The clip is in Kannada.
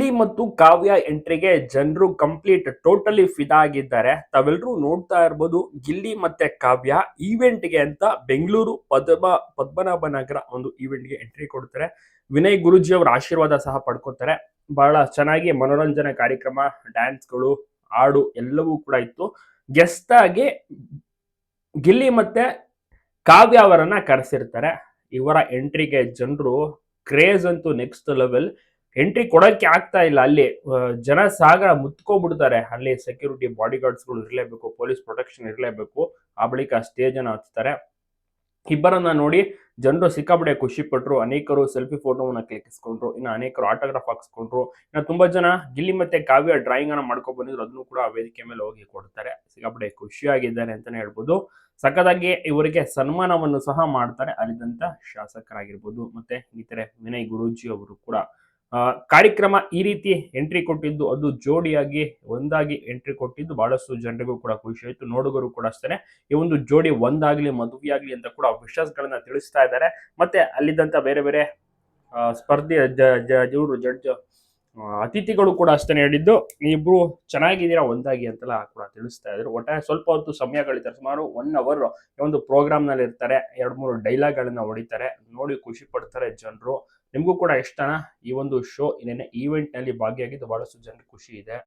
ಗಿಲ್ಲಿ ಮತ್ತು ಕಾವ್ಯ ಎಂಟ್ರಿಗೆ ಜನರು ಕಂಪ್ಲೀಟ್ ಟೋಟಲಿ ಫಿದಾ ಆಗಿದ್ದಾರೆ. ತಾವೆಲ್ಲರೂ ನೋಡ್ತಾ ಇರ್ಬೋದು, ಗಿಲ್ಲಿ ಮತ್ತೆ ಕಾವ್ಯ ಈವೆಂಟ್ಗೆ ಅಂತ ಬೆಂಗಳೂರು ಪದ್ಮನಾಭ ನಗರ ಒಂದು ಈವೆಂಟ್ಗೆ ಎಂಟ್ರಿ ಕೊಡ್ತಾರೆ. ವಿನಯ್ ಗುರುಜಿ ಅವರ ಆಶೀರ್ವಾದ ಸಹ ಪಡ್ಕೋತಾರೆ. ಬಹಳ ಚೆನ್ನಾಗಿ ಮನೋರಂಜನೆ ಕಾರ್ಯಕ್ರಮ, ಡ್ಯಾನ್ಸ್ಗಳು, ಹಾಡು ಎಲ್ಲವೂ ಕೂಡ ಇತ್ತು. ಗೆಸ್ಟ್ ಆಗಿ ಗಿಲ್ಲಿ ಮತ್ತೆ ಕಾವ್ಯ ಅವರನ್ನ ಕರೆಸಿರ್ತಾರೆ. ಇವರ ಎಂಟ್ರಿಗೆ ಜನರು ಕ್ರೇಜ್ ಅಂತೂ ನೆಕ್ಸ್ಟ್ ಲೆವೆಲ್. ಎಂಟ್ರಿ ಕೊಡಕ್ಕೆ ಆಗ್ತಾ ಇಲ್ಲ. ಅಲ್ಲಿ ಜನ ಸಾಗರ ಮುತ್ಕೋಬಿಡ್ತಾರೆ. ಅಲ್ಲಿ ಸೆಕ್ಯೂರಿಟಿ ಬಾಡಿ ಗಾರ್ಡ್ಸ್ಗಳು ಇರಲೇಬೇಕು, ಪೊಲೀಸ್ ಪ್ರೊಟೆಕ್ಷನ್ ಇರಲೇಬೇಕು. ಆ ಬಳಿಕ ಸ್ಟೇಜ್ ಅನ್ನ ಹತ್ತಾರೆ. ಇಬ್ಬರನ್ನ ನೋಡಿ ಜನರು ಸಿಕ್ಕಾಪಟ್ಟೆ ಖುಷಿ ಪಟ್ರು. ಅನೇಕರು ಸೆಲ್ಫಿ ಫೋಟೋವನ್ನ ಕ್ಲಿಕ್ಕಿಸ್ಕೊಂಡ್ರು, ಇನ್ನು ಅನೇಕರು ಆಟೋಗ್ರಾಫ್ ಹಾಕ್ಸ್ಕೊಂಡ್ರು. ಇನ್ನು ತುಂಬಾ ಜನ ಗಿಲ್ಲಿ ಮತ್ತೆ ಕಾವ್ಯ ಡ್ರಾಯಿಂಗ್ ಅನ್ನ ಮಾಡ್ಕೊಂಡು ಬಂದಿದ್ರು, ಅದನ್ನು ಕೂಡ ವೇದಿಕೆ ಮೇಲೆ ಹೋಗಿ ಕೊಡ್ತಾರೆ. ಸಿಕ್ಕಾಪಟ್ಟೆ ಖುಷಿಯಾಗಿದ್ದಾರೆ ಅಂತಾನೆ ಹೇಳ್ಬೋದು. ಸಖತ್ತಾಗಿ ಇವರಿಗೆ ಸನ್ಮಾನವನ್ನು ಸಹ ಮಾಡ್ತಾರೆ ಅಲ್ಲಿದ್ದಂತ ಶಾಸಕರಾಗಿರ್ಬೋದು, ಮತ್ತೆ ಇನ್ನಿತರೆ ವಿನಯ್ ಗುರೂಜಿ ಅವರು ಕೂಡ ಕಾರ್ಯಕ್ರಮ ಈ ರೀತಿ ಎಂಟ್ರಿ ಕೊಟ್ಟಿದ್ದು, ಅದು ಜೋಡಿಯಾಗಿ ಒಂದಾಗಿ ಎಂಟ್ರಿ ಕೊಟ್ಟಿದ್ದು ಬಹಳಷ್ಟು ಜನರಿಗೂ ಕೂಡ ಖುಷಿ ಆಯ್ತು. ನೋಡುಗರು ಕೂಡ ಅಷ್ಟೇ ಈ ಒಂದು ಜೋಡಿ ಒಂದಾಗ್ಲಿ, ಮದುವೆ ಆಗ್ಲಿ ಅಂತ ಕೂಡ ವಿಶ್ವಾಸಗಳನ್ನ ತಿಳಿಸ್ತಾ ಇದ್ದಾರೆ. ಮತ್ತೆ ಅಲ್ಲಿದ್ದಂತ ಬೇರೆ ಬೇರೆ ಸ್ಪರ್ಧೆ ಇವರು ಜಡ್ಜ್ ಅತಿಥಿಗಳು ಕೂಡ ಅಷ್ಟೇ ಹೇಳಿದ್ದು, ಇಬ್ರು ಚೆನ್ನಾಗಿದ್ದೀರಾ ಒಂದಾಗಿ ಅಂತೆಲ್ಲ ಕೂಡ ತಿಳಿಸ್ತಾ ಇದ್ರು. ಒಟ್ಟಾರೆ ಸ್ವಲ್ಪ ಹೊತ್ತು ಸಮಯಗಳಿದ್ದಾರೆ, ಸುಮಾರು 1 hour ಒಂದು ಪ್ರೋಗ್ರಾಮ್ ನಲ್ಲಿ ಇರ್ತಾರೆ. 2-3 ಡೈಲಾಗ್ ಗಳನ್ನ ಹೊಡಿತಾರೆ, ನೋಡಿ ಖುಷಿ ಪಡ್ತಾರೆ ಜನರು. ನಿಮ್ಗೂ ಕೂಡ ಇಷ್ಟನಾ ಈ ಒಂದು ಶೋ? ಇನ್ನೇನೆ ಈವೆಂಟ್ ನಲ್ಲಿ ಭಾಗಿಯಾಗಿದ್ದು ಬಹಳಷ್ಟು ಜನರಿಗೆ ಖುಷಿ ಇದೆ.